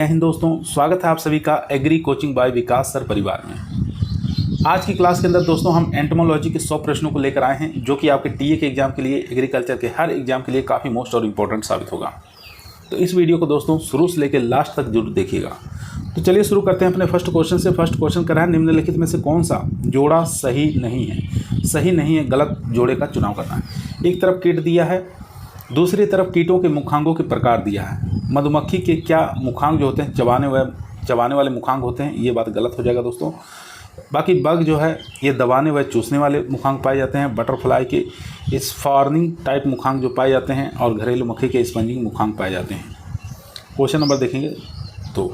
जय हिंद दोस्तों, स्वागत है आप सभी का एग्री कोचिंग बाय विकास सर परिवार में। आज की क्लास के अंदर दोस्तों हम एंटोमोलॉजी के 100 प्रश्नों को लेकर आए हैं, जो कि आपके टीए के एग्जाम के लिए, एग्रीकल्चर के हर एग्जाम के लिए काफ़ी मोस्ट और इम्पोर्टेंट साबित होगा। तो इस वीडियो को दोस्तों शुरू से लेकर लास्ट तक जरूर देखिएगा। तो चलिए शुरू करते हैं अपने फर्स्ट क्वेश्चन से। फर्स्ट क्वेश्चन कर रहा है, निम्नलिखित में से कौन सा जोड़ा सही नहीं है। सही नहीं है, गलत जोड़े का चुनाव करना है। एक तरफ कीट दिया है, दूसरी तरफ कीटों के मुखांगों के प्रकार दिया है। मधुमक्खी के क्या मुखांग जो होते हैं चबाने वाले मुखांग होते हैं, ये बात गलत हो जाएगा दोस्तों। बाकी बग जो है ये दबाने व चूसने वाले मुखांग पाए जाते हैं। बटरफ्लाई के स्फॉर्निंग टाइप मुखांग जो पाए जाते हैं, और घरेलू मक्खी के स्पंजिंग मुखांग पाए जाते हैं। क्वेश्चन नंबर देखेंगे तो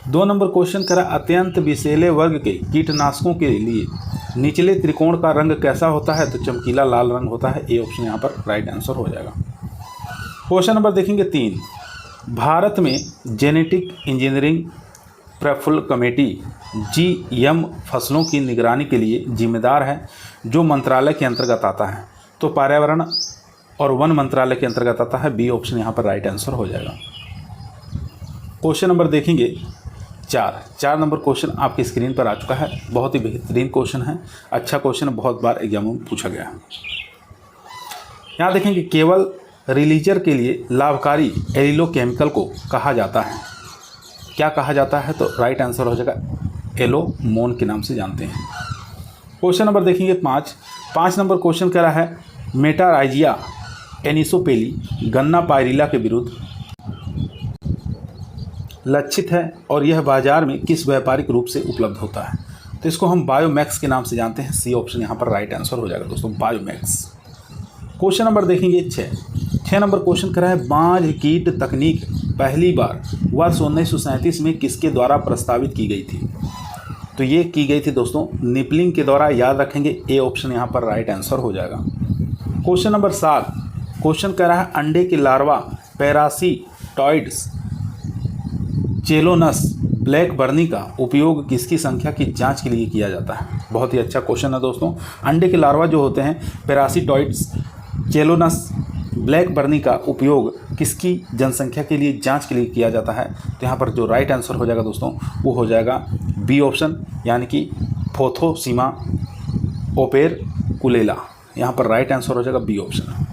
2 नंबर क्वेश्चन करा, अत्यंत विषैले वर्ग के कीटनाशकों के लिए निचले त्रिकोण का रंग कैसा होता है। तो चमकीला लाल रंग होता है। ए ऑप्शन यहाँ पर राइट आंसर हो जाएगा। क्वेश्चन नंबर देखेंगे 3, भारत में जेनेटिक इंजीनियरिंग प्रेफुल कमेटी GM फसलों की निगरानी के लिए जिम्मेदार है, जो मंत्रालय के अंतर्गत आता है। तो पर्यावरण और वन मंत्रालय के अंतर्गत आता है। बी ऑप्शन यहाँ पर राइट आंसर हो जाएगा। क्वेश्चन नंबर देखेंगे 4 नंबर क्वेश्चन आपकी स्क्रीन पर आ चुका है। बहुत ही बेहतरीन क्वेश्चन है, अच्छा क्वेश्चन, बहुत बार एग्जामों में पूछा गया है। यहाँ देखेंगे, केवल रिलीजर के लिए लाभकारी एलिलोकेमिकल को कहा जाता है। क्या कहा जाता है। तो राइट आंसर हो जाएगा एलोमोन के नाम से जानते हैं। क्वेश्चन नंबर देखेंगे 5 नंबर क्वेश्चन कह रहा है, मेटाराइजिया एनिसोपेली गन्ना पायरिला के विरुद्ध लक्षित है, और यह बाजार में किस व्यापारिक रूप से उपलब्ध होता है। तो इसको हम बायोमैक्स के नाम से जानते हैं। सी ऑप्शन यहाँ पर राइट आंसर हो जाएगा दोस्तों, बायोमैक्स। क्वेश्चन नंबर देखेंगे 6 नंबर क्वेश्चन कर रहा है, बांझ कीट तकनीक पहली बार वर्ष 1937 में किसके द्वारा प्रस्तावित की गई थी। तो ये की गई थी दोस्तों निपलिंग के द्वारा, याद रखेंगे। ए ऑप्शन यहाँ पर राइट आंसर हो जाएगा। क्वेश्चन नंबर 7 क्वेश्चन कर रहा है, अंडे के लार्वा पैरासीटॉइड्स चेलोनस ब्लैक बर्नी का उपयोग किसकी संख्या की जांच के लिए किया जाता है। बहुत ही अच्छा क्वेश्चन है दोस्तों। अंडे के लार्वा जो होते हैं पैरासीटॉइड्स चेलोनस ब्लैक बर्नी का उपयोग किसकी जनसंख्या के लिए जांच के लिए किया जाता है। तो यहाँ पर जो राइट आंसर हो जाएगा दोस्तों वो हो जाएगा बी ऑप्शन, यानी कि फोथोसीमा ओपेरकुलेला। यहाँ पर राइट आंसर हो जाएगा बी ऑप्शन।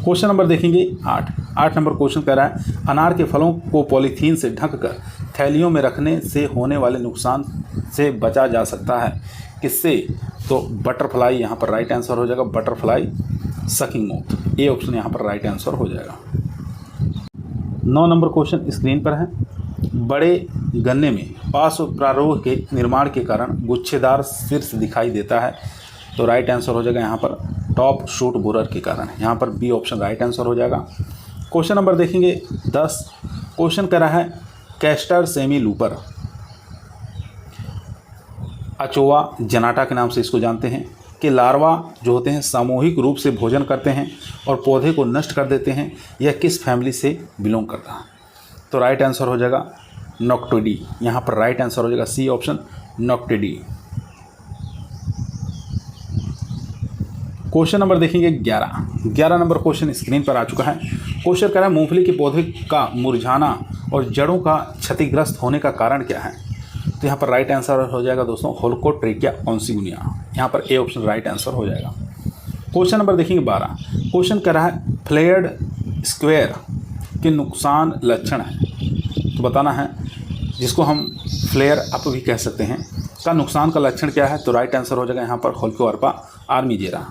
क्वेश्चन नंबर देखेंगे 8 नंबर क्वेश्चन कह रहा है, अनार के फलों को पॉलीथीन से ढककर थैलियों में रखने से होने वाले नुकसान से बचा जा सकता है, किससे। तो बटरफ्लाई यहाँ पर राइट आंसर हो जाएगा, butterfly sucking moth. A option यहाँ पर राइट आंसर हो जाएगा। 9 नंबर क्वेश्चन स्क्रीन पर है, बड़े गन्ने में पार्श्व प्रारोह के निर्माण के कारण गुच्छेदार शीर्ष दिखाई देता है। तो राइट आंसर हो जाएगा यहाँ पर टॉप शूट बोरर के कारण। यहाँ पर बी ऑप्शन राइट आंसर हो जाएगा। क्वेश्चन नंबर देखेंगे 10 क्वेश्चन कर रहा है, कैस्टर सेमी लूपर अचोवा जनाटा के नाम से इसको जानते हैं, कि लार्वा जो होते हैं सामूहिक रूप से भोजन करते हैं और पौधे को नष्ट कर देते हैं। यह किस फैमिली से बिलोंग करता है। तो राइट आंसर हो जाएगा नोक्टिडी। यहाँ पर राइट आंसर हो जाएगा सी ऑप्शन नोक्टिडी। क्वेश्चन नंबर देखेंगे 11 नंबर क्वेश्चन स्क्रीन पर आ चुका है। क्वेश्चन कह रहा है, मूंगफली के पौधे का मुरझाना और जड़ों का क्षतिग्रस्त होने का कारण क्या है। तो यहाँ पर राइट आंसर हो जाएगा दोस्तों होल्कोट्रेकिया ऑन्सिगुनिया। यहाँ पर ए ऑप्शन राइट आंसर हो जाएगा। क्वेश्चन नंबर देखेंगे 12 क्वेश्चन कह रहा है, फ्लेयर्ड स्क्वायर के नुकसान लक्षण है। तो बताना है, जिसको हम फ्लेयर अप भी कह सकते हैं, का नुकसान का लक्षण क्या है। तो राइट आंसर हो जाएगा यहाँ पर होल्कोअर्पा आर्मीजेरा।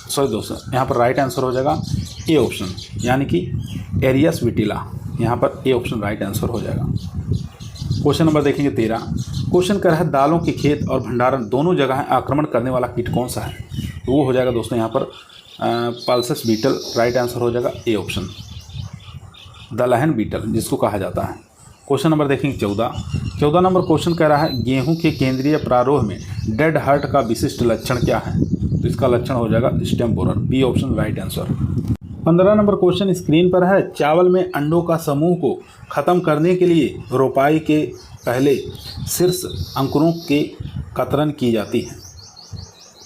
सॉरी दोस्तों, यहाँ पर राइट आंसर हो जाएगा ए ऑप्शन, यानी कि एरियस विटिला। यहाँ पर ए ऑप्शन राइट आंसर हो जाएगा। क्वेश्चन नंबर देखेंगे 13 क्वेश्चन कर रहा है, दालों के खेत और भंडारण दोनों जगह आक्रमण करने वाला कीट कौन सा है। तो वो हो जाएगा दोस्तों यहाँ पर पल्सस बीटल। राइट आंसर हो जाएगा ए ऑप्शन, दलहन बीटल जिसको कहा जाता है। क्वेश्चन नंबर देखेंगे 14 नंबर क्वेश्चन कह रहा है, गेहूं के केंद्रीय प्रारोह में डेड हार्ट का विशिष्ट लक्षण क्या है। तो इसका लक्षण हो जाएगा stem borer. B option right answer. 15 number question screen पर है, चावल में अंडों का समूह को खत्म करने के लिए रोपाई के पहले शीर्ष अंकुरों के कतरन की जाती है।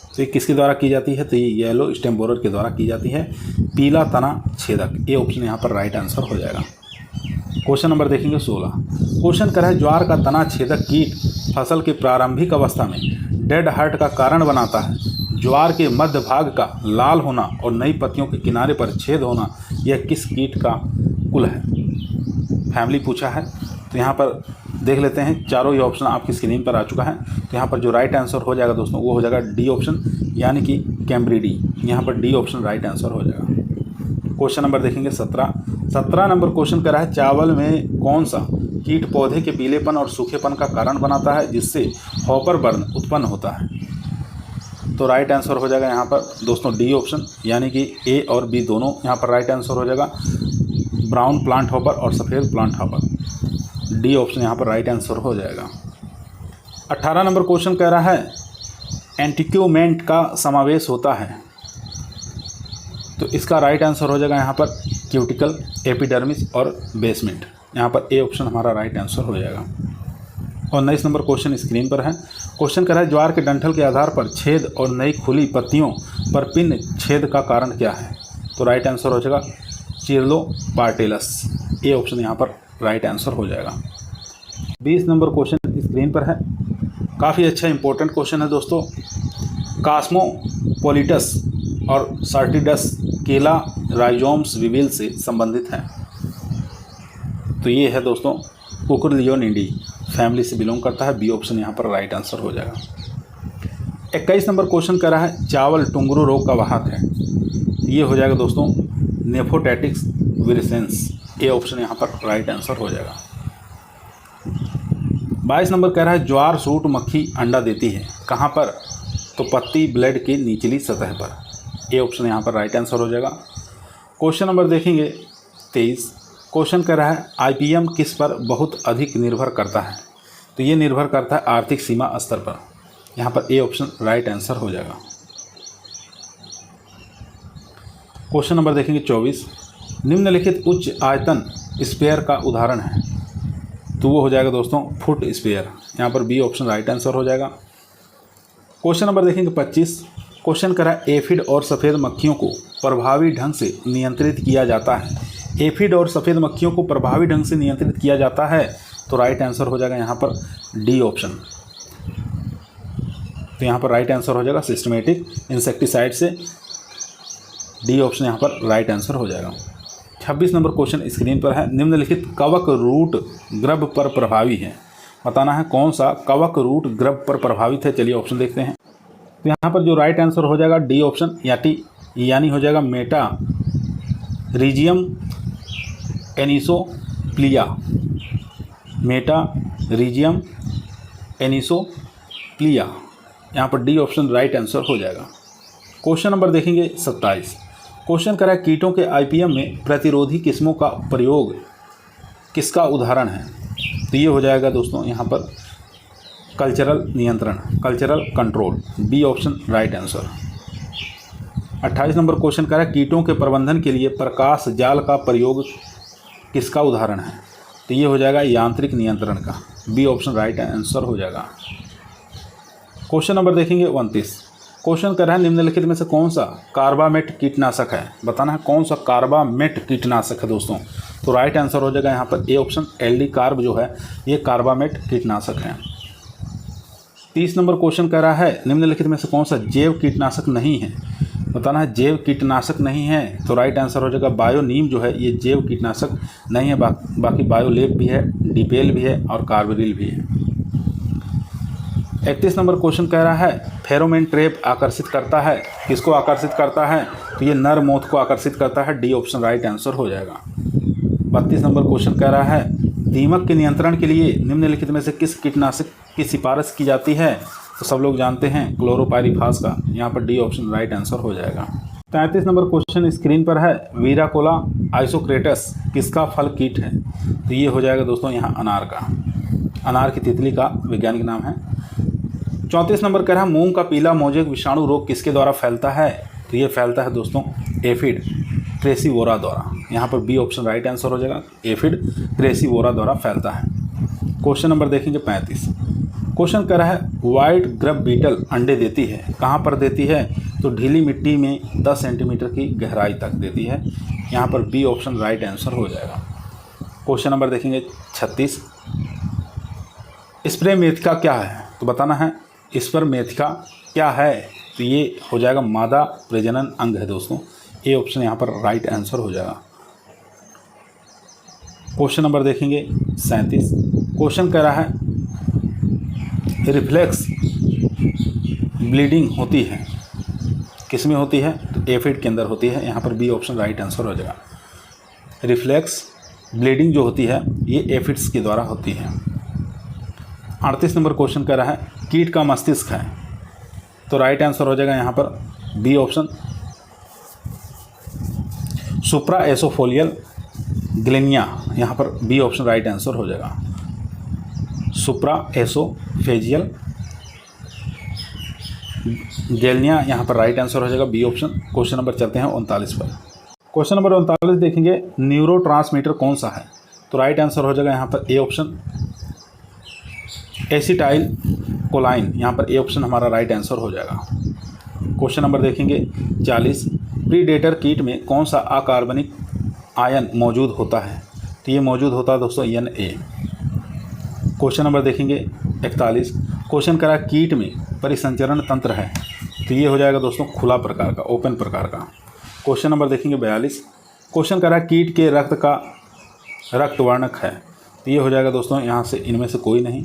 तो ये किसके द्वारा की जाती है। तो ये येलो स्टेम बोरर के द्वारा की जाती है, पीला तना छेदक। ये ऑप्शन यहाँ पर राइट आंसर हो जाएगा। क्वेश्चन नंबर देखेंगे 16। क्वेश्चन कर है ज्वार का तना छेदक कीट फसल के प्रारंभिक अवस्था में डेड हार्ट का कारण बनाता है। ज्वार के मध्य भाग का लाल होना और नई पत्तियों के किनारे पर छेद होना यह किस कीट का कुल है? फैमिली पूछा है। तो यहाँ पर देख लेते हैं, चारों ही ऑप्शन आपकी स्क्रीन पर आ चुका है। तो यहाँ पर जो राइट आंसर हो जाएगा दोस्तों वो हो जाएगा डी ऑप्शन, यानी कि कैम्ब्रिडी। यहाँ पर डी ऑप्शन राइट आंसर हो जाएगा। क्वेश्चन नंबर देखेंगे 17 नंबर क्वेश्चन कर रहा है चावल में कौन सा कीट पौधे के पीलेपन और सूखेपन का कारण बनाता है जिससे हॉपर बर्न उत्पन्न होता है? तो राइट आंसर हो जाएगा यहाँ पर दोस्तों डी ऑप्शन, यानी कि ए और बी दोनों यहाँ पर राइट आंसर हो जाएगा। ब्राउन प्लांट हॉपर और सफ़ेद प्लांट हॉपर, डी ऑप्शन यहाँ पर राइट आंसर हो जाएगा। 18 नंबर क्वेश्चन कह रहा है एंटिक्यूमेंट का समावेश होता है, तो इसका राइट आंसर हो जाएगा यहाँ पर क्यूटिकल, एपिडर्मिस और बेसमेंट। यहाँ पर ए ऑप्शन हमारा राइट आंसर हो जाएगा। और 19 नंबर क्वेश्चन स्क्रीन पर है। क्वेश्चन कर रहा है ज्वार के डंठल के आधार पर छेद और नई खुली पत्तियों पर पिन छेद का कारण क्या है? तो राइट आंसर हो जाएगा चिरलोपार्टेलस, ए ऑप्शन यहाँ पर राइट आंसर हो जाएगा। 20 नंबर क्वेश्चन स्क्रीन पर है, काफ़ी अच्छा इंपॉर्टेंट क्वेश्चन है दोस्तों। कास्मोपोलिटस और सार्टिडस केला राइजोम्स विविल से संबंधित हैं। तो ये है दोस्तों कुकुरलियोनिडी फैमिली से बिलोंग करता है, बी ऑप्शन यहाँ पर राइट आंसर हो जाएगा। 21 नंबर क्वेश्चन कर रहा है चावल टुंगरू रोग का वाहक है, ये हो जाएगा दोस्तों नेफोटैटिक्स विरिसेंस, ए ऑप्शन यहाँ पर राइट आंसर हो जाएगा। 22 नंबर कह रहा है ज्वार सूट मक्खी अंडा देती है, कहाँ पर? तो पत्ती ब्लेड की निचली सतह पर, ए ऑप्शन यहाँ पर राइट आंसर हो जाएगा। क्वेश्चन नंबर देखेंगे 23। क्वेश्चन कह रहा है आईपीएम किस पर बहुत अधिक निर्भर करता है? तो ये निर्भर करता है आर्थिक सीमा स्तर पर, यहाँ पर ए ऑप्शन राइट आंसर हो जाएगा। क्वेश्चन नंबर देखेंगे 24। निम्नलिखित उच्च आयतन स्पेयर का उदाहरण है, तो वो हो जाएगा दोस्तों फुट स्पेयर, यहाँ पर बी ऑप्शन राइट आंसर हो जाएगा। क्वेश्चन नंबर देखेंगे 25। क्वेश्चन करा एफिड और सफ़ेद मक्खियों को प्रभावी ढंग से नियंत्रित किया जाता है। एफिड और सफ़ेद मक्खियों को प्रभावी ढंग से नियंत्रित किया जाता है, तो राइट आंसर हो जाएगा यहाँ पर डी ऑप्शन। तो यहाँ पर राइट आंसर हो जाएगा सिस्टमेटिक इंसेक्टिसाइड से, डी ऑप्शन यहाँ पर राइट आंसर हो जाएगा। 26 नंबर क्वेश्चन स्क्रीन पर है, निम्नलिखित कवक रूट ग्रब पर प्रभावी है, बताना है कौन सा कवक रूट ग्रब पर प्रभावित है। चलिए ऑप्शन देखते हैं। तो यहाँ पर जो राइट आंसर हो जाएगा डी ऑप्शन, यानी हो जाएगा मेटा रीजियम एनिसोप्लिया, मेटा रीजियम एनिसोप्लिया, यहाँ पर डी ऑप्शन राइट आंसर हो जाएगा। क्वेश्चन नंबर देखेंगे 27। क्वेश्चन करा कीटों के आईपीएम में प्रतिरोधी किस्मों का प्रयोग किसका उदाहरण है? तो ये हो जाएगा दोस्तों यहाँ पर कल्चरल नियंत्रण, cultural control, B option right answer. 28 number question करा कीटों के प्रबंधन के लिए प्रकाश जाल का प्रयोग किसका उदाहरण है? तो ये हो जाएगा यांत्रिक नियंत्रण का, बी ऑप्शन राइट आंसर हो जाएगा। क्वेश्चन नंबर देखेंगे 29। क्वेश्चन कर रहा है निम्नलिखित में से कौन सा कार्बामेट कीटनाशक है, बताना है कौन सा कार्बामेट कीटनाशक है दोस्तों। तो राइट आंसर हो जाएगा यहाँ पर ए ऑप्शन, एल्डी कार्ब जो है ये कार्बामेट कीटनाशक है। 30 नंबर क्वेश्चन कह रहा है निम्नलिखित में से कौन सा जैव कीटनाशक नहीं है, बताना है जैव कीटनाशक नहीं है। तो राइट आंसर हो जाएगा बायोनीम जो है ये जैव कीटनाशक नहीं है, बाकी बायोलेब भी है, डिपेल भी है और कार्बरिल भी है। 31 नंबर क्वेश्चन कह रहा है फेरोमोन ट्रैप आकर्षित करता है, किसको आकर्षित करता है? तो ये नर मोथ को आकर्षित करता है, डी ऑप्शन राइट आंसर हो जाएगा। 32 नंबर क्वेश्चन कह रहा है दीमक के नियंत्रण के लिए निम्नलिखित में से किस कीटनाशक की सिफारिश की जाती है? तो सब लोग जानते हैं क्लोरोपाइरीफास का, यहाँ पर डी ऑप्शन राइट आंसर हो जाएगा। 33 नंबर क्वेश्चन स्क्रीन पर है वीराकोला आइसोक्रेटस किसका फल कीट है? तो ये हो जाएगा दोस्तों यहाँ अनार का, अनार की तितली का वैज्ञानिक नाम है। 34 नंबर कह रहा है मूंग का पीला मोजेक विषाणु रोग किसके द्वारा फैलता है? तो ये फैलता है दोस्तों एफिड क्रेसीवोरा द्वारा, यहाँ पर बी ऑप्शन राइट आंसर हो जाएगा, एफिड क्रेसीवोरा द्वारा फैलता है। क्वेश्चन नंबर देखेंगे 35। क्वेश्चन कह रहा है वाइट ग्रब बीटल अंडे देती है, कहाँ पर देती है? तो ढीली मिट्टी में 10 सेंटीमीटर की गहराई तक देती है, यहाँ पर बी ऑप्शन राइट आंसर हो जाएगा। क्वेश्चन नंबर देखेंगे 36, स्प्रे मेथिका क्या है? तो बताना है स्पर मेथिका क्या है। तो ये हो जाएगा मादा प्रजनन अंग है दोस्तों। ए ऑप्शन यहाँ पर राइट आंसर हो जाएगा। क्वेश्चन नंबर देखेंगे 37, क्वेश्चन कह रहा है रिफ्लेक्स ब्लीडिंग होती है किस में होती है? तो एफिड के अंदर होती है। यहाँ पर बी ऑप्शन राइट आंसर हो जाएगा। रिफ्लेक्स ब्लीडिंग जो होती है ये एफिड्स के द्वारा होती है। 38 नंबर क्वेश्चन कह रहा है कीट का मस्तिष्क है। तो राइट आंसर हो जाएगा यहाँ पर बी ऑप्शन सुप्रा एसोफोलियल ग्लेनिया। यहाँ पर बी ऑप्शन राइट आंसर हो जाएगा। सुप्रा एसोफेजियल गेलनिया यहाँ पर राइट आंसर हो जाएगा बी ऑप्शन। क्वेश्चन नंबर चलते हैं 39 पर। क्वेश्चन नंबर 39 देखेंगे न्यूरोट्रांसमीटर कौन सा है? तो राइट आंसर हो जाएगा यहाँ पर ए ऑप्शन एसिटाइल कोलाइन। यहाँ पर ए ऑप्शन हमारा राइट आंसर हो जाएगा। क्वेश्चन नंबर देखेंगे 40, प्रीडेटर कीट में कौन सा अकार्बनिक आयन मौजूद होता है? तो ये मौजूद होता है दोस्तों Na। क्वेश्चन नंबर देखेंगे 41, क्वेश्चन करा कीट में परिसंचरण तंत्र है। तो ये हो जाएगा दोस्तों खुला प्रकार का, ओपन प्रकार का। क्वेश्चन नंबर देखेंगे 42, क्वेश्चन करा कीट के रक्त का रक्तवर्णक है। तो ये हो जाएगा दोस्तों यहाँ से इनमें से कोई नहीं।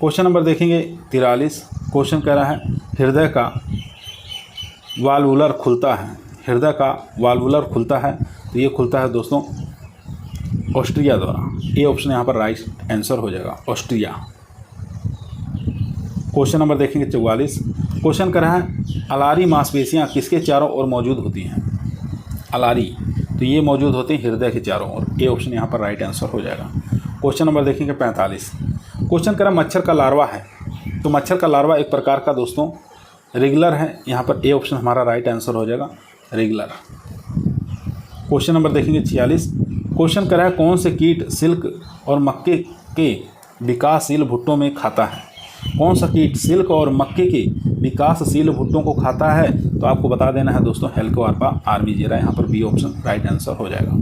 क्वेश्चन नंबर देखेंगे 43, क्वेश्चन कह रहा है हृदय का वाल्वुलर खुलता है। हृदय का वाल्वुलर खुलता है। तो ये खुलता है दोस्तों ऑस्ट्रिया द्वारा। ए ऑप्शन यहाँ पर राइट आंसर हो जाएगा, ऑस्ट्रिया। क्वेश्चन नंबर देखेंगे 44, क्वेश्चन कर रहा है अलारी मांसपेशियाँ किसके चारों ओर मौजूद होती हैं? अलारी, तो ये मौजूद होती हैं हृदय के चारों ओर। ए ऑप्शन यहाँ पर राइट आंसर हो जाएगा। क्वेश्चन नंबर देखेंगे 45, क्वेश्चन कर रहा मच्छर का लार्वा है। तो मच्छर का लार्वा एक प्रकार का दोस्तों रेगुलर है। यहाँ पर ए ऑप्शन हमारा राइट आंसर हो जाएगा, रेगुलर। क्वेश्चन नंबर देखेंगे 46, क्वेश्चन कर रहा है कौन से कीट सिल्क और मक्के के विकासशील भुट्टों में खाता है? कौन सा कीट सिल्क और मक्के के विकासशील भुट्टों को खाता है? तो आपको बता देना है दोस्तों हेलिकोबार्पा आर्मीजेरा। यहाँ पर बी ऑप्शन राइट आंसर हो जाएगा।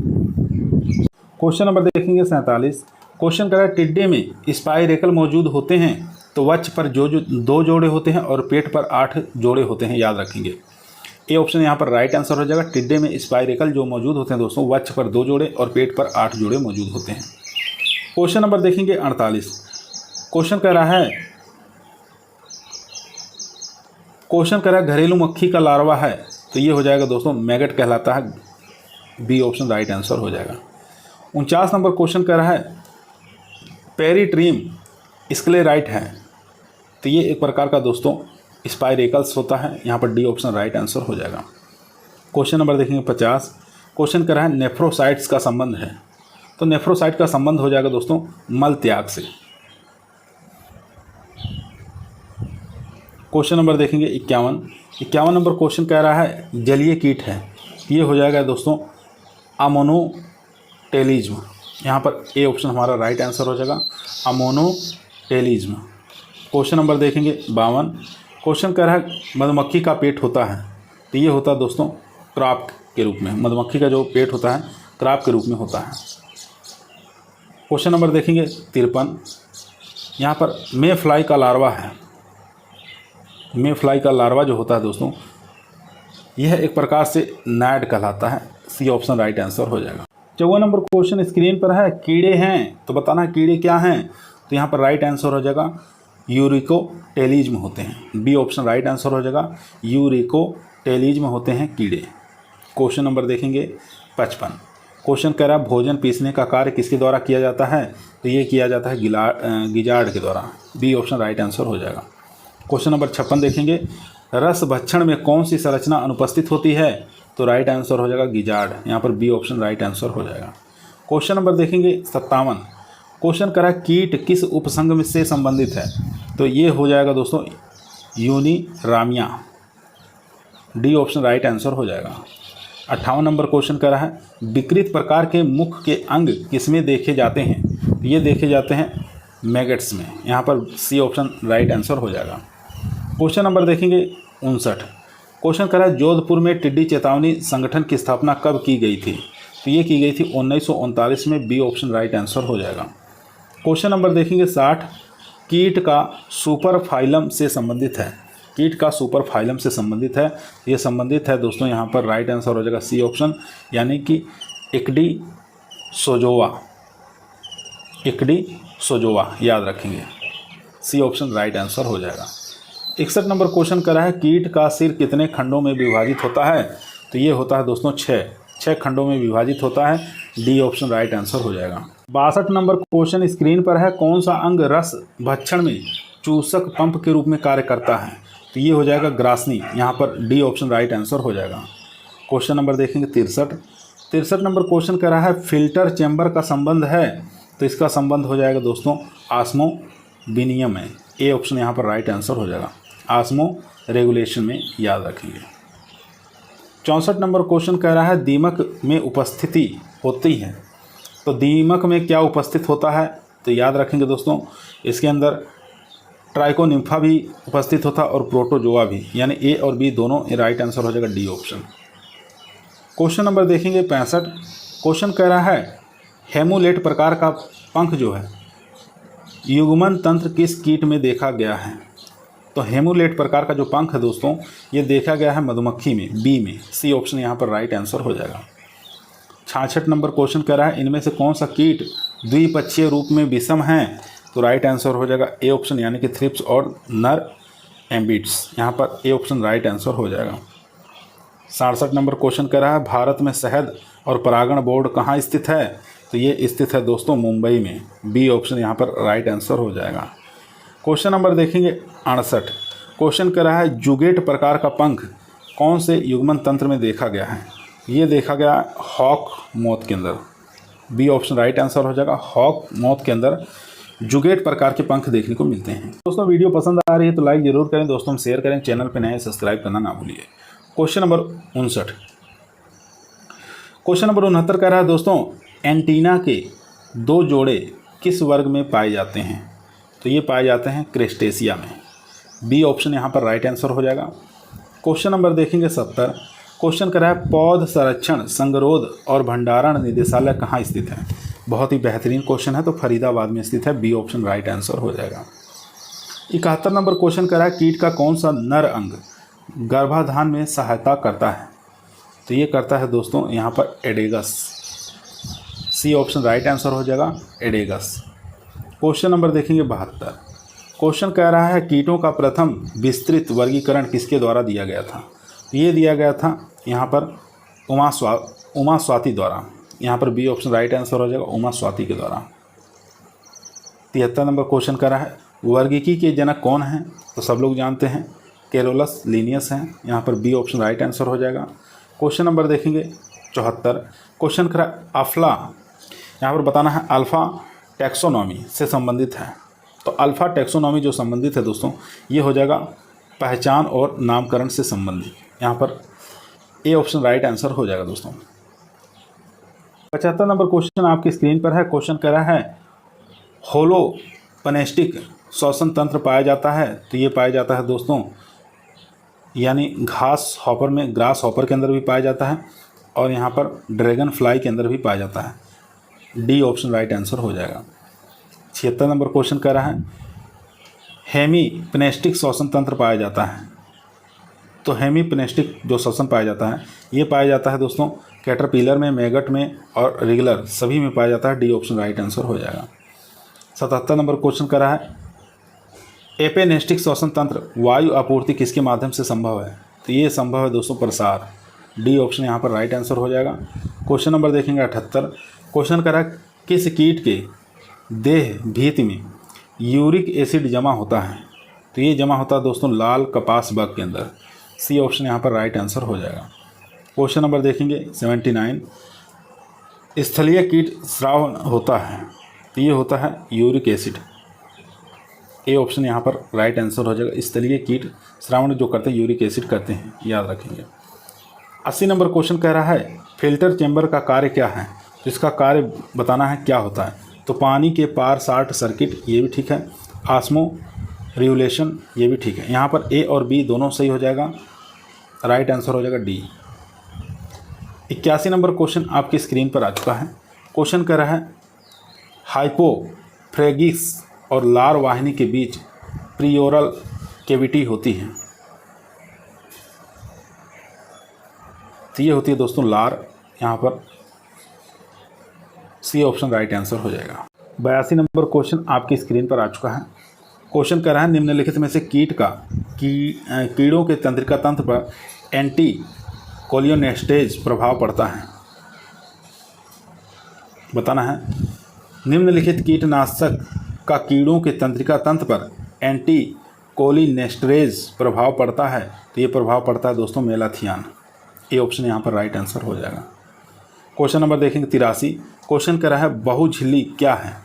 क्वेश्चन नंबर देखेंगे 47, क्वेश्चन कर रहा है टिड्डे में स्पाइरेकल मौजूद होते हैं। तो वक्ष पर जो 2 जोड़े होते हैं और पेट पर 8 जोड़े होते हैं, याद रखेंगे। ए ऑप्शन यहाँ पर राइट आंसर हो जाएगा। टिड्डे में स्पाइरेकल जो मौजूद होते हैं दोस्तों वक्ष पर 2 जोड़े और पेट पर 8 जोड़े मौजूद होते हैं। क्वेश्चन नंबर देखेंगे 48, क्वेश्चन कह रहा है घरेलू मक्खी का लार्वा है। तो ये हो जाएगा दोस्तों मैगट कहलाता है। बी ऑप्शन राइट आंसर हो जाएगा। 49 नंबर क्वेश्चन कह रहा है पेरीट्रीम स्क्लेराइट है। तो ये एक प्रकार का दोस्तों स्पाइरेकल्स होता है। यहाँ पर डी ऑप्शन राइट आंसर हो जाएगा। क्वेश्चन नंबर देखेंगे 50, क्वेश्चन कर रहा है नेफ्रोसाइट्स का संबंध है। तो नेफ्रोसाइट का संबंध हो जाएगा दोस्तों मल त्याग से। क्वेश्चन नंबर देखेंगे 51 नंबर क्वेश्चन कह रहा है जलीय कीट है। ये हो जाएगा दोस्तों अमोनोटेलिज्म। यहाँ पर ए ऑप्शन हमारा राइट आंसर हो जाएगा, अमोनोटेलिज्म। क्वेश्चन नंबर देखेंगे 52, क्वेश्चन कह रहा है मधुमक्खी का पेट होता है। तो ये होता है दोस्तों क्राफ्ट के रूप में। मधुमक्खी का जो पेट होता है क्राफ्ट के रूप में होता है। क्वेश्चन नंबर देखेंगे 53, यहाँ पर मे फ्लाई का लार्वा है। मे फ्लाई का लार्वा जो होता है दोस्तों यह एक प्रकार से नाइड कहलाता है। सी ऑप्शन राइट आंसर हो जाएगा। 54 नंबर क्वेश्चन स्क्रीन पर है कीड़े हैं। तो बताना है कीड़े क्या हैं? तो यहाँ पर राइट आंसर हो जाएगा यूरिकोटेलिज्म होते हैं। बी ऑप्शन राइट आंसर हो जाएगा, यूरिकोटेलिज्म होते हैं कीड़े। क्वेश्चन नंबर देखेंगे 55, क्वेश्चन कह रहा है भोजन पीसने का कार्य किसके द्वारा किया जाता है? तो ये किया जाता है गिजार्ड के द्वारा। बी ऑप्शन राइट आंसर हो जाएगा। क्वेश्चन नंबर 56 देखेंगे रस भक्षण में कौन सी संरचना अनुपस्थित होती है? तो राइट आंसर हो जाएगा गिजार्ड। यहाँ पर बी ऑप्शन राइट आंसर हो जाएगा। क्वेश्चन नंबर देखेंगे 57, क्वेश्चन करा कीट किस उपसंघ से संबंधित है? तो ये हो जाएगा दोस्तों यूनिरामिया। डी ऑप्शन राइट आंसर हो जाएगा। 58 नंबर क्वेश्चन कर रहा है विकृत प्रकार के मुख के अंग किसमें देखे जाते हैं? ये देखे जाते हैं मैगट्स में। यहाँ पर सी ऑप्शन राइट आंसर हो जाएगा। क्वेश्चन नंबर देखेंगे 59, क्वेश्चन कर रहा है जोधपुर में टिड्डी चेतावनी संगठन की स्थापना कब की गई थी? तो तो ये की गई थी 1939 में, बी ऑप्शन राइट आंसर हो जाएगा। क्वेश्चन नंबर देखेंगे 60, कीट का सुपर फाइलम से संबंधित है। कीट का सुपर फाइलम से संबंधित है, ये संबंधित है दोस्तों, यहाँ पर राइट आंसर हो जाएगा सी ऑप्शन, यानी कि इक्डी सोजोवा। इक्डी सोजोवा याद रखेंगे, सी ऑप्शन राइट आंसर हो जाएगा। 61 नंबर क्वेश्चन करा है, कीट का सिर कितने खंडों में विभाजित होता है? तो ये होता है दोस्तों 6 खंडों में विभाजित होता है, डी ऑप्शन राइट आंसर हो जाएगा। 62 नंबर क्वेश्चन स्क्रीन पर है, कौन सा अंग रस भक्षण में चूसक पंप के रूप में कार्य करता है? तो ये हो जाएगा ग्रासनी, यहाँ पर डी ऑप्शन राइट आंसर हो जाएगा। क्वेश्चन नंबर देखेंगे 63 नंबर क्वेश्चन करा है, फिल्टर चैम्बर का संबंध है? तो इसका संबंध हो जाएगा दोस्तों ऑस्मोविनियम में, ए ऑप्शन यहाँ पर राइट आंसर हो जाएगा। ऑस्मो रेगुलेशन में याद रखेंगे। 64 नंबर क्वेश्चन कह रहा है, दीमक में उपस्थिति होती है। तो दीमक में क्या उपस्थित होता है? तो याद रखेंगे दोस्तों, इसके अंदर ट्राइकोनिम्फा भी उपस्थित होता है और प्रोटोजोआ भी, यानी ए और बी दोनों राइट आंसर हो जाएगा, डी ऑप्शन। क्वेश्चन नंबर देखेंगे 65। क्वेश्चन कह रहा है, हेमुलेट प्रकार का पंख जो है युग्मन तंत्र किस कीट में देखा गया है? तो हेमुलेट प्रकार का जो पंख है दोस्तों, ये देखा गया है मधुमक्खी में, बी में, सी ऑप्शन यहाँ पर राइट आंसर हो जाएगा। 66 नंबर क्वेश्चन कह रहा है, इनमें से कौन सा कीट द्विपक्षीय रूप में विषम है? तो राइट आंसर हो जाएगा ए ऑप्शन, यानी कि थ्रिप्स और नर एम्बिट्स, यहाँ पर ए ऑप्शन राइट आंसर हो जाएगा। 67 नंबर क्वेश्चन कह रहा है, भारत में शहद और परागण बोर्ड कहाँ स्थित है? तो ये स्थित है दोस्तों मुंबई में, बी ऑप्शन यहाँ पर राइट आंसर हो जाएगा। क्वेश्चन नंबर देखेंगे 68। क्वेश्चन कर रहा है, जुगेट प्रकार का पंख कौन से युग्मन तंत्र में देखा गया है? ये देखा गया हॉक मौत के अंदर, बी ऑप्शन राइट आंसर हो जाएगा। हॉक मौत के अंदर जुगेट प्रकार के पंख देखने को मिलते हैं। दोस्तों वीडियो पसंद आ रही है तो लाइक जरूर करें दोस्तों, शेयर करें, चैनल पर नए सब्सक्राइब करना ना भूलिए। Question number 59। क्वेश्चन नंबर 69 कह रहा है दोस्तों, एंटीना के 2 जोड़े किस वर्ग में पाए जाते हैं? तो ये पाए जाते हैं क्रेस्टेशिया में, बी ऑप्शन यहाँ पर राइट आंसर हो जाएगा। क्वेश्चन नंबर देखेंगे 70। क्वेश्चन कर रहा है, पौध संरक्षण संगरोध और भंडारण निदेशालय कहाँ स्थित है? बहुत ही बेहतरीन क्वेश्चन है, तो फरीदाबाद में स्थित है, बी ऑप्शन राइट आंसर हो जाएगा। 71 नंबर क्वेश्चन कर रहा है, कीट का कौन सा नर अंग गर्भाधान में सहायता करता है? तो ये करता है दोस्तों यहाँ पर एडेगस, सी ऑप्शन राइट आंसर हो जाएगा, एडेगस। क्वेश्चन नंबर देखेंगे 72। क्वेश्चन कह रहा है, कीटों का प्रथम विस्तृत वर्गीकरण किसके द्वारा दिया गया था? ये दिया गया था यहाँ पर उमा स्वाति द्वारा, यहाँ पर बी ऑप्शन राइट आंसर हो जाएगा, उमा स्वाति के द्वारा। 73 नंबर क्वेश्चन कह रहा है, वर्गीकी के जनक कौन हैं? तो सब लोग जानते हैं, कैरोलस लीनियस हैं, यहाँ पर बी ऑप्शन राइट आंसर हो जाएगा। क्वेश्चन नंबर देखेंगे 74। क्वेश्चन कह रहा है, अफ्ला, यहाँ पर बताना है अल्फ़ा टैक्सोनॉमी से संबंधित है। तो अल्फ़ा टैक्सोनॉमी जो संबंधित है दोस्तों, ये हो जाएगा पहचान और नामकरण से संबंधित, यहाँ पर ए ऑप्शन राइट आंसर हो जाएगा दोस्तों। 75 नंबर क्वेश्चन आपकी स्क्रीन पर है। क्वेश्चन कह रहा है, होलोपनेस्टिक श्वसन तंत्र पाया जाता है? तो ये पाया जाता है दोस्तों, यानी घास हॉपर में, ग्रास हॉपर के अंदर भी पाया जाता है और यहाँ पर ड्रैगन फ्लाई के अंदर भी पाया जाता है, डी ऑप्शन राइट आंसर हो जाएगा। 76 नंबर क्वेश्चन कह रहा है, हेमीपनेस्टिक श्वसन तंत्र पाया जाता है? तो हेमीपनेस्टिक जो श्वसन पाया जाता है, ये पाया जाता है दोस्तों कैटरपिलर में, मैगट में और रेगुलर सभी में पाया जाता है, डी ऑप्शन राइट आंसर हो जाएगा। 77 नंबर क्वेश्चन कर रहा है, एपेनेस्टिक श्वसन तंत्र वायु आपूर्ति किसके माध्यम से संभव है? तो ये संभव है दोस्तों प्रसार, डी ऑप्शन यहाँ पर राइट आंसर हो जाएगा। क्वेश्चन नंबर देखेंगे 78। क्वेश्चन कर रहा है, किस कीट के देह भीत में यूरिक एसिड जमा होता है? तो ये जमा होता है दोस्तों लाल कपास बग के अंदर, सी ऑप्शन यहाँ पर राइट आंसर हो जाएगा। क्वेश्चन नंबर देखेंगे 79। स्थलीय कीट स्राव होता है? तो ये होता है यूरिक एसिड, ए ऑप्शन यहाँ पर राइट आंसर हो जाएगा। स्थलीय कीट श्रावण जो करते हैं यूरिक एसिड करते हैं, याद रखेंगे। 80 नंबर क्वेश्चन कह रहा है, फिल्टर चैम्बर का कार्य क्या है? तो इसका कार्य बताना है क्या होता है। तो पानी के पार शॉर्ट सर्किट, ये भी ठीक है। ऑस्मो रेगुलेशन, ये भी ठीक है। यहाँ पर ए और बी दोनों सही हो जाएगा, राइट आंसर हो जाएगा डी। 81 नंबर क्वेश्चन आपकी स्क्रीन पर आ चुका है। क्वेश्चन कर रहा है हाइपोफ्रेगिस और लार वाहिनी के बीच प्रियोरल कैविटी होती है। तो ये होती है दोस्तों लार, यहाँ पर सी ऑप्शन राइट आंसर हो जाएगा। 82 नंबर क्वेश्चन आपकी स्क्रीन पर आ चुका है। क्वेश्चन कर रहा है निम्नलिखित में से कीड़ों के तंत्रिका तंत्र पर एंटी कोलियोनेस्टेज प्रभाव पड़ता है। बताना है निम्नलिखित कीटनाशक का कीड़ों के तंत्रिका तंत्र पर एंटी कोलिनेस्टेज प्रभाव पड़ता है। तो ये प्रभाव पड़ता है दोस्तों मेलाथियान। ये ऑप्शन यहाँ पर राइट आंसर हो जाएगा। क्वेश्चन नंबर देखेंगे 83। क्वेश्चन कर रहा है बहुझिल्ली क्या है।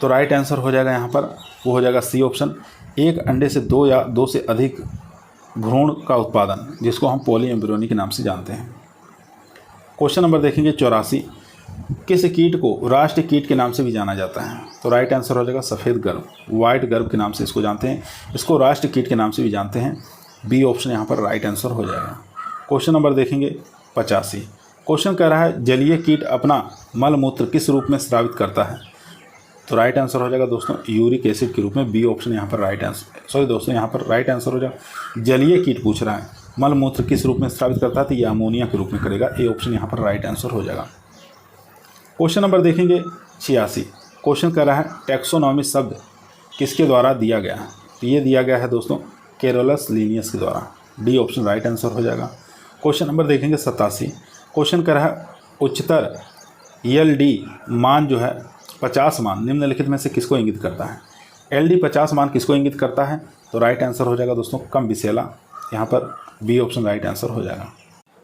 तो राइट आंसर हो जाएगा यहाँ पर, वो हो जाएगा सी ऑप्शन, एक अंडे से 2 या 2 से अधिक भ्रूण का उत्पादन, जिसको हम पॉली एम्ब्रियोनी के नाम से जानते हैं। क्वेश्चन नंबर देखेंगे 84। किस कीट को राष्ट्रीय कीट के नाम से भी जाना जाता है। तो राइट आंसर हो जाएगा सफ़ेद गर्भ, वाइट गर्भ के नाम से इसको जानते हैं। इसको राष्ट्रीय कीट के नाम से भी जानते हैं। बी ऑप्शन यहाँ पर राइट आंसर हो जाएगा। क्वेश्चन नंबर देखेंगे 85। क्वेश्चन कह रहा है जलीय कीट अपना मल मूत्र किस रूप में स्रावित करता है। तो राइट आंसर हो जाएगा दोस्तों यूरिक एसिड के रूप में। बी ऑप्शन यहाँ पर राइट आंसर, सॉरी दोस्तों यहाँ पर राइट आंसर हो जाएगा। जलीय कीट पूछ रहा है मल मूत्र किस रूप में स्रावित करता है, तो ये अमोनिया के रूप में करेगा। ए ऑप्शन यहाँ पर राइट आंसर हो जाएगा। क्वेश्चन नंबर देखेंगे 86। क्वेश्चन कर रहा है टैक्सोनॉमी शब्द किसके द्वारा दिया गया है। तो ये दिया गया है दोस्तों कैरोलस लिनियस के द्वारा। डी ऑप्शन राइट आंसर हो जाएगा। क्वेश्चन नंबर देखेंगे 87। क्वेश्चन कर रहा है उच्चतर ELD मान जो है 50 मान निम्नलिखित में से किसको इंगित करता है। LD 50 मान किसको इंगित करता है। तो राइट आंसर हो जाएगा दोस्तों कम विषैला, यहाँ पर बी ऑप्शन राइट आंसर हो जाएगा।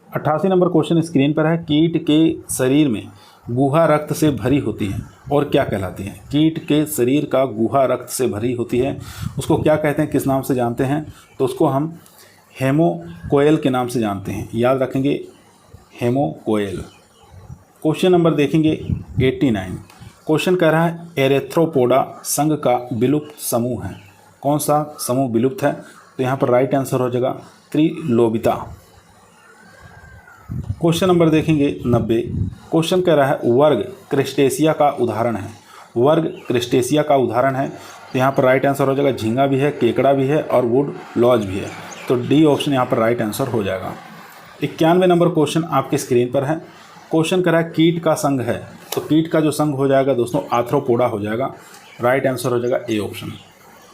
88 नंबर क्वेश्चन स्क्रीन पर है कीट के शरीर में गुहा रक्त से भरी होती है और क्या कहलाती है। कीट के शरीर का गुहा रक्त से भरी होती है, उसको क्या कहते हैं, किस नाम से जानते हैं। तो उसको हम हेमोकोएल के नाम से जानते हैं, याद रखेंगे हेमोकोएल। क्वेश्चन नंबर देखेंगे 89। क्वेश्चन कह रहा है एरेथ्रोपोडा संघ का विलुप्त समूह है। कौन सा समूह विलुप्त है। तो यहाँ पर राइट आंसर हो जाएगा त्रिलोबिता। क्वेश्चन नंबर देखेंगे 90। क्वेश्चन कह रहा है वर्ग क्रिस्टेशिया का उदाहरण है। वर्ग क्रिस्टेशिया का उदाहरण है, तो यहाँ पर राइट आंसर हो जाएगा झींगा भी है, केकड़ा भी है और वुड लॉज भी है। तो डी ऑप्शन यहाँ पर राइट आंसर हो जाएगा। 91 नंबर क्वेश्चन आपकी स्क्रीन पर है। क्वेश्चन कह रहा है कीट का संघ है, तो कीट का जो संघ हो जाएगा दोस्तों आर्थ्रोपोडा हो जाएगा। राइट आंसर हो जाएगा A option.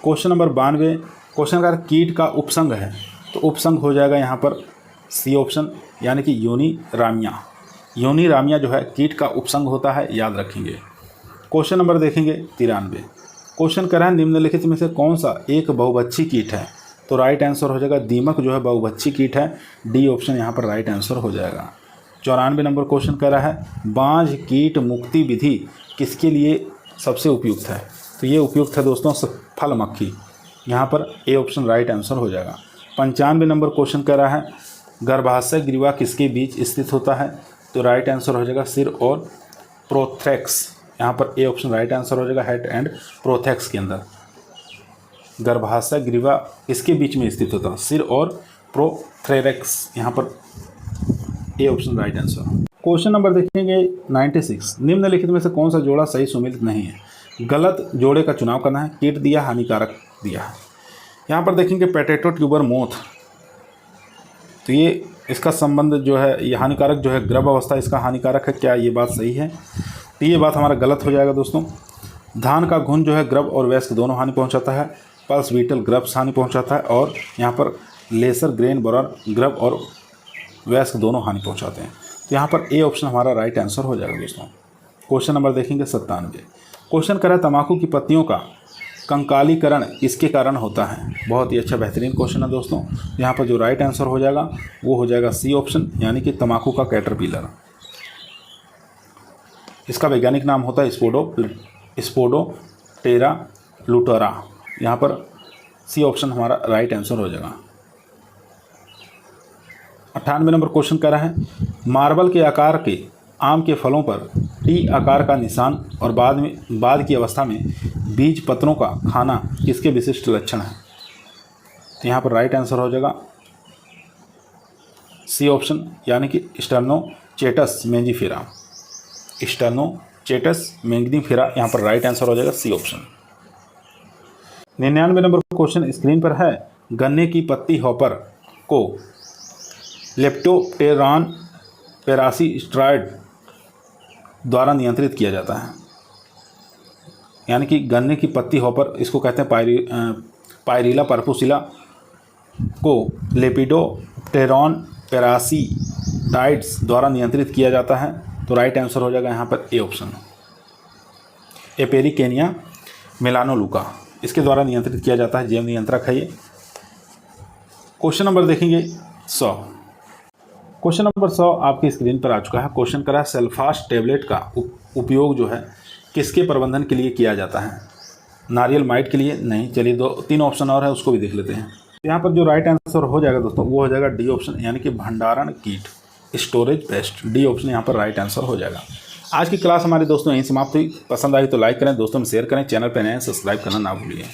Question number 92। Question कह रहा है कीट का उपसंघ है, तो उपसंघ हो जाएगा यहाँ पर सी ऑप्शन, यानी कि यूनिरामिया। यूनिरामिया जो है कीट का उपसंघ होता है, याद रखेंगे। क्वेश्चन नंबर देखेंगे 93। क्वेश्चन कर रहा है निम्नलिखित में से कौन सा एक बहुभक्षी कीट है। तो राइट आंसर हो जाएगा दीमक जो है बहुभक्षी कीट है। डी ऑप्शन यहाँ पर राइट आंसर हो जाएगा। 94 नंबर क्वेश्चन कर रहा है बांझ कीट मुक्ति विधि किसके लिए सबसे उपयुक्त है। तो ये उपयुक्त है दोस्तों फल मक्खी, यहाँ पर ए ऑप्शन राइट आंसर हो जाएगा। 95 नंबर क्वेश्चन कर रहा है गर्भाशय ग्रीवा किसके बीच स्थित होता है। तो राइट आंसर हो जाएगा सिर और प्रोथेक्स, यहाँ पर ए ऑप्शन राइट आंसर हो जाएगा हेड एंड प्रोथेक्स के अंदर। गर्भाशय ग्रीवा इसके बीच में स्थित होता है, सिर और प्रोथेरेक्स, यहाँ पर A option right answer. Question number देखेंगे 96। निम्नलिखित में से कौन सा जोड़ा सही सुमेलित नहीं है। गलत जोड़े का चुनाव करना है। कीट दिया, हानिकारक दिया है। यहाँ पर देखेंगे पोटैटो ट्यूबर मोथ, तो ये इसका संबंध जो है ये हानिकारक जो है गर्भ अवस्था इसका हानिकारक है, क्या ये बात सही है। तो ये बात हमारा गलत हो जाएगा दोस्तों। धान का घुन जो है गर्भ और वयस्क दोनों हानि पहुंचाता है। पल्स बीटल गर्भ हानि पहुंचाता है और यहाँ पर लेसर ग्रेन बोरर गर्भ और वयस्क दोनों हानि पहुंचाते हैं। तो यहाँ पर ए ऑप्शन हमारा राइट आंसर हो जाएगा दोस्तों। क्वेश्चन नंबर देखेंगे 97। क्वेश्चन करा तंबाकू की पत्तियों का कंकालीकरण किसके कारण होता है। बहुत ही अच्छा बेहतरीन क्वेश्चन है दोस्तों। यहाँ पर जो राइट आंसर हो जाएगा वो हो जाएगा सी ऑप्शन, यानी कि तंबाकू का कैटरपिलर। इसका वैज्ञानिक नाम होता है स्पोडोप्टेरा लुटेरा। यहाँ पर सी ऑप्शन हमारा राइट आंसर हो जाएगा। 98 नंबर क्वेश्चन कर रहा है मार्बल के आकार के आम के फलों पर टी आकार का निशान और बाद की अवस्था में बीज पत्रों का खाना किसके विशिष्ट लक्षण है। तो यहाँ पर राइट आंसर हो जाएगा सी ऑप्शन, यानी कि स्टेनोचेटस मेंजिफेरा। स्टेनोचेटस मेंजिफेरा यहाँ पर राइट आंसर हो जाएगा C option. 99 number question screen पर है, गन्ने की पत्ती हॉपर को लेप्टोप्टेरॉन पेरासीस्ट्राइड द्वारा नियंत्रित किया जाता है। यानी कि गन्ने की पत्ती हॉपर, इसको कहते हैं पायरिला पर्पुसिला, को लेपिडोप्टेरॉन पेरासीटाइड्स द्वारा नियंत्रित किया जाता है। तो राइट आंसर हो जाएगा यहाँ पर ए ऑप्शन, एपेरिकेनिया मेलानोलुका, इसके द्वारा नियंत्रित किया जाता है। जैव नियंत्रक है ये। क्वेश्चन नंबर देखेंगे 100। क्वेश्चन नंबर 100 आपकी स्क्रीन पर आ चुका है। क्वेश्चन करा है, सल्फास टेबलेट का उपयोग जो है किसके प्रबंधन के लिए किया जाता है? नारियल माइट के लिए? नहीं। चलिए 2-3 ऑप्शन और है, उसको भी देख लेते हैं। यहाँ पर जो राइट आंसर हो जाएगा दोस्तों वो हो जाएगा डी ऑप्शन, यानी कि भंडारण कीट, स्टोरेज पेस्ट। डी ऑप्शन यहाँ पर राइट आंसर हो जाएगा। आज की क्लास हमारे दोस्तों यहीं समाप्त हुई। पसंद आई तो लाइक करें, दोस्तों में शेयर करें, चैनल पर नए सब्सक्राइब करना ना भूलिए।